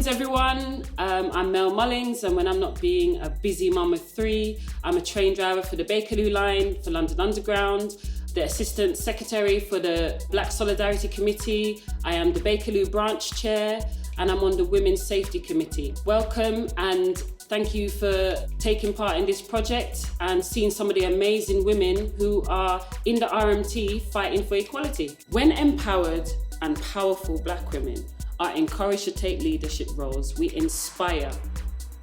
Greetings everyone, I'm Mel Mullings, and when I'm not being a busy mum of three, I'm a train driver for the Bakerloo line for London Underground, the Assistant Secretary for the Black Solidarity Committee, I am the Bakerloo branch chair, and I'm on the Women's Safety Committee. Welcome and thank you for taking part in this project and seeing some of the amazing women who are in the RMT fighting for equality. When empowered and powerful Black women are encouraged to take leadership roles, we inspire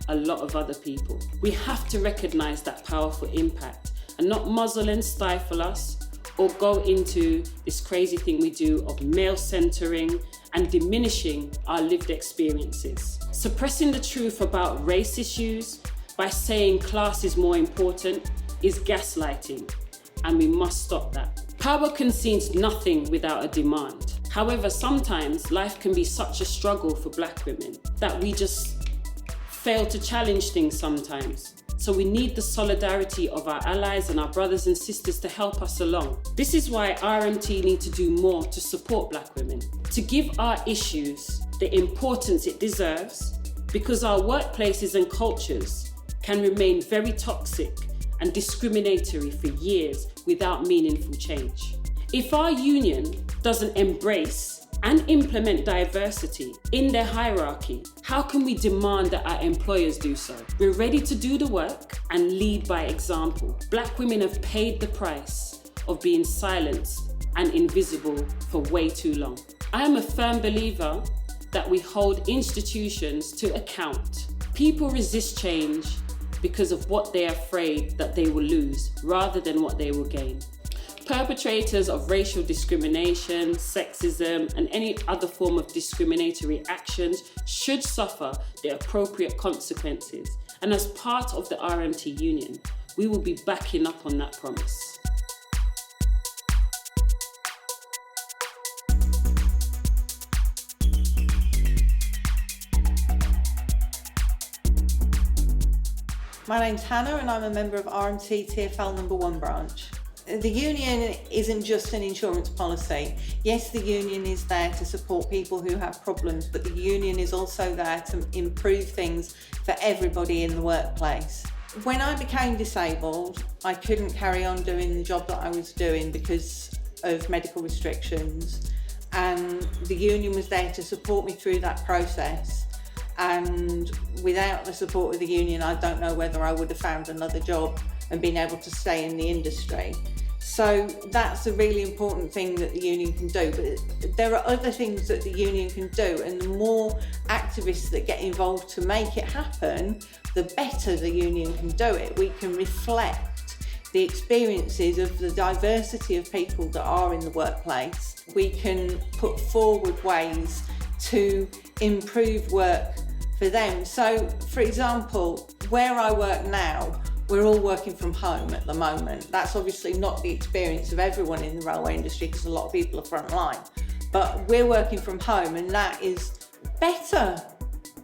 a lot of other people. We have to recognise that powerful impact and not muzzle and stifle us or go into this crazy thing we do of male centering and diminishing our lived experiences. Suppressing the truth about race issues by saying class is more important is gaslighting, and we must stop that. Power concedes nothing without a demand. However, sometimes life can be such a struggle for Black women that we just fail to challenge things sometimes. So we need the solidarity of our allies and our brothers and sisters to help us along. This is why RMT need to do more to support Black women, to give our issues the importance it deserves, because our workplaces and cultures can remain very toxic and discriminatory for years without meaningful change. If our union doesn't embrace and implement diversity in their hierarchy, how can we demand that our employers do so? We're ready to do the work and lead by example. Black women have paid the price of being silenced and invisible for way too long. I am a firm believer that we hold institutions to account. People resist change because of what they're afraid that they will lose rather than what they will gain. Perpetrators of racial discrimination, sexism, and any other form of discriminatory actions should suffer the appropriate consequences. And as part of the RMT Union, we will be backing up on that promise. My name's Hannah and I'm a member of RMT TFL number 1 branch. The union isn't just an insurance policy. Yes, the union is there to support people who have problems, but the union is also there to improve things for everybody in the workplace. When I became disabled, I couldn't carry on doing the job that I was doing because of medical restrictions, and the union was there to support me through that process. And without the support of the union, I don't know whether I would have found another job and been able to stay in the industry. So that's a really important thing that the union can do. But there are other things that the union can do, and the more activists that get involved to make it happen, the better the union can do it. We can reflect the experiences of the diversity of people that are in the workplace. We can put forward ways to improve work for them. So, for example, where I work now, we're all working from home at the moment. That's obviously not the experience of everyone in the railway industry because a lot of people are frontline. But we're working from home, and that is better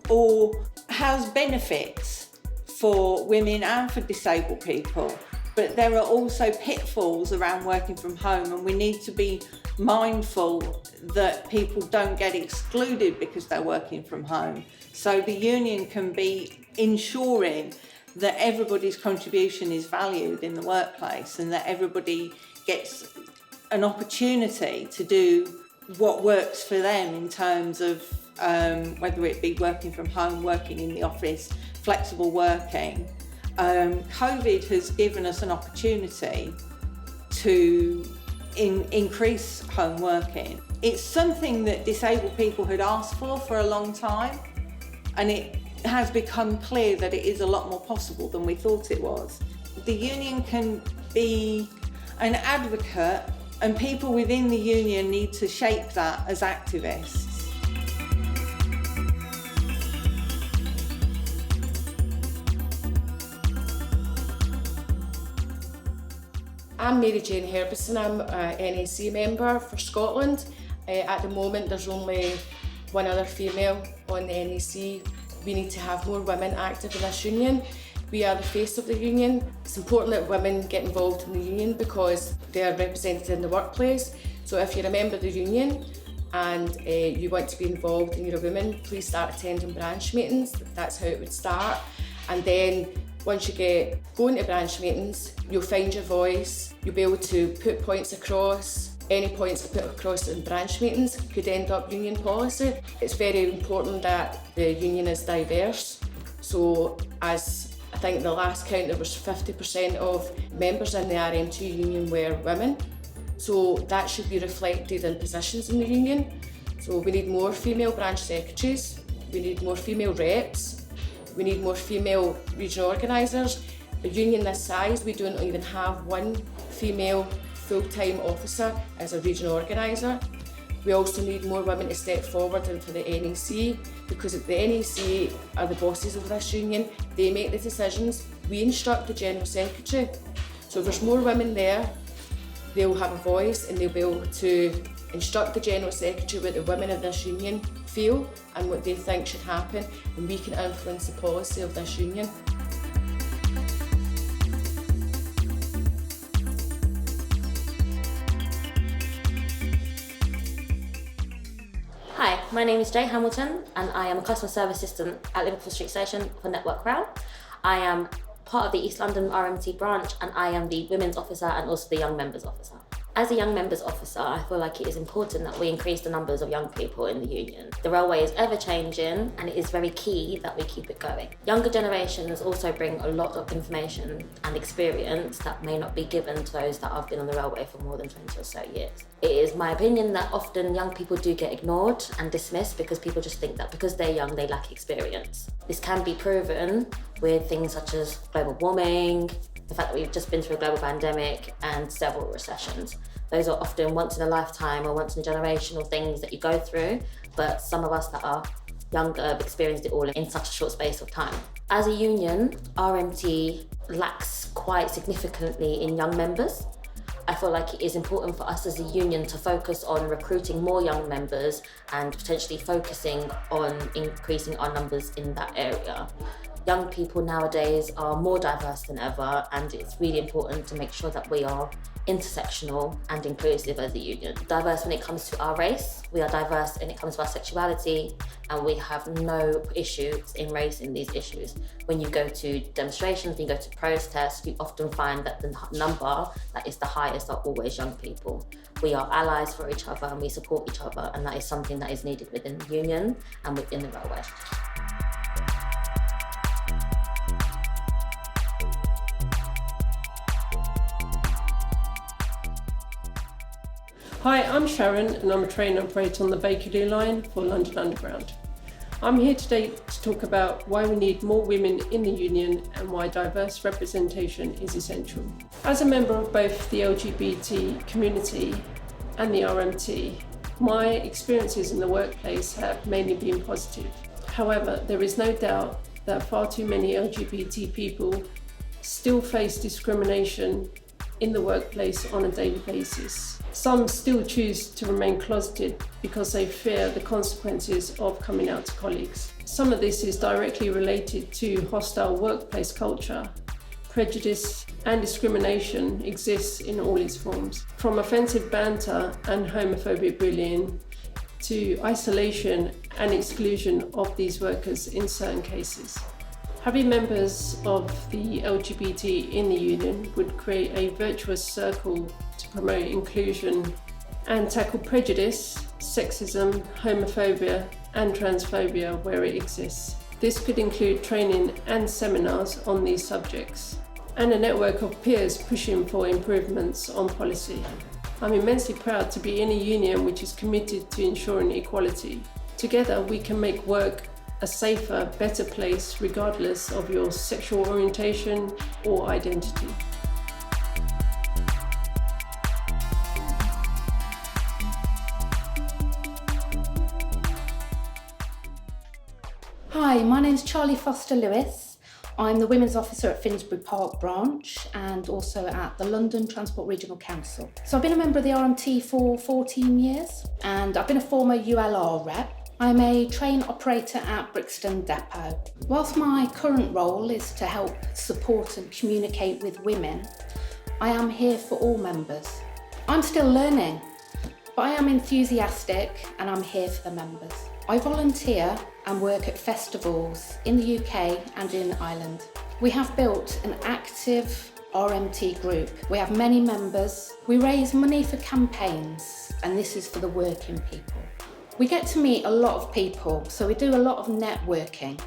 or has benefits for women and for disabled people. But there are also pitfalls around working from home, and we need to be mindful that people don't get excluded because they're working from home. So the union can be ensuring that everybody's contribution is valued in the workplace and that everybody gets an opportunity to do what works for them in terms of whether it be working from home, working in the office, flexible working. COVID has given us an opportunity to increase home working. It's something that disabled people had asked for a long time, and it has become clear that it is a lot more possible than we thought it was. The union can be an advocate, and people within the union need to shape that as activists. I'm Mary Jane Herbison. I'm an NAC member for Scotland. At the moment there's only one other female on the NAC. We need to have more women active in this union. We are the face of the union. It's important that women get involved in the union because they are represented in the workplace. So if you're a member of the union, and you want to be involved and you're a woman, please start attending branch meetings. That's how it would start. And then once you get going to branch meetings, you'll find your voice, you'll be able to put points across. Any points put across in branch meetings could end up union policy. It's very important that the union is diverse. So as I think the last count, there was 50% of members in the RMT union were women. So that should be reflected in positions in the union. So we need more female branch secretaries, we need more female reps, we need more female regional organisers. A union this size, we don't even have one female full-time officer as a regional organiser. We also need more women to step forward into the NEC, because the NEC are the bosses of this union. They make the decisions, we instruct the General Secretary. So if there's more women there, they'll have a voice and they'll be able to instruct the General Secretary what the women of this union feel and what they think should happen, and we can influence the policy of this union. Hi, my name is Jay Hamilton and I am a customer service assistant at Liverpool Street Station for Network Rail. I am part of the East London RMT branch and I am the Women's Officer and also the Young Members Officer. As a Young Members Officer, I feel like it is important that we increase the numbers of young people in the union. The railway is ever changing and it is very key that we keep it going. Younger generations also bring a lot of information and experience that may not be given to those that have been on the railway for more than 20 or so years. It is my opinion that often young people do get ignored and dismissed because people just think that because they're young, they lack experience. This can be proven with things such as global warming, the fact that we've just been through a global pandemic and several recessions. Those are often once in a lifetime or once in a generational things that you go through, but some of us that are younger have experienced it all in such a short space of time. As a union, RMT lacks quite significantly in young members. I feel like it is important for us as a union to focus on recruiting more young members and potentially focusing on increasing our numbers in that area. Young people nowadays are more diverse than ever, and it's really important to make sure that we are intersectional and inclusive as a union. Diverse when it comes to our race, we are diverse when it comes to our sexuality, and we have no issues in raising these issues. When you go to demonstrations, when you go to protests, you often find that the number that is the highest are always young people. We are allies for each other and we support each other, and that is something that is needed within the union and within the railway. Hi, I'm Sharon and I'm a train operator on the Bakerloo line for London Underground. I'm here today to talk about why we need more women in the union and why diverse representation is essential. As a member of both the LGBT community and the RMT, my experiences in the workplace have mainly been positive. However, there is no doubt that far too many LGBT people still face discrimination in the workplace on a daily basis. Some still choose to remain closeted because they fear the consequences of coming out to colleagues. Some of this is directly related to hostile workplace culture. Prejudice and discrimination exists in all its forms, from offensive banter and homophobic bullying to isolation and exclusion of these workers in certain cases. Having members of the LGBT in the union would create a virtuous circle to promote inclusion and tackle prejudice, sexism, homophobia and transphobia where it exists. This could include training and seminars on these subjects, and a network of peers pushing for improvements on policy. I'm immensely proud to be in a union which is committed to ensuring equality. Together we can make work a safer, better place regardless of your sexual orientation or identity. Hi, my name's Charlie Foster-Lewis. I'm the Women's Officer at Finsbury Park branch and also at the London Transport Regional Council. So I've been a member of the RMT for 14 years and I've been a former ULR rep. I'm a train operator at Brixton Depot. Whilst my current role is to help support and communicate with women, I am here for all members. I'm still learning. but I am enthusiastic and I'm here for the members. I volunteer and work at festivals in the UK and in Ireland. We have built an active RMT group. We have many members. We raise money for campaigns, and this is for the working people. We get to meet a lot of people, so we do a lot of networking,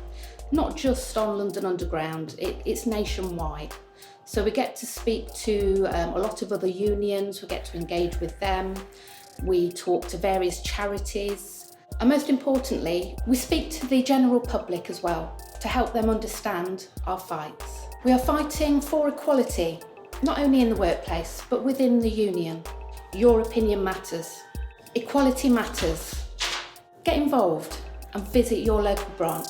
not just on London Underground, it's nationwide. So we get to speak to a lot of other unions, we get to engage with them, we talk to various charities, and most importantly, we speak to the general public as well, to help them understand our fights. We are fighting for equality, not only in the workplace, but within the union. Your opinion matters. Equality matters. Get involved and visit your local branch.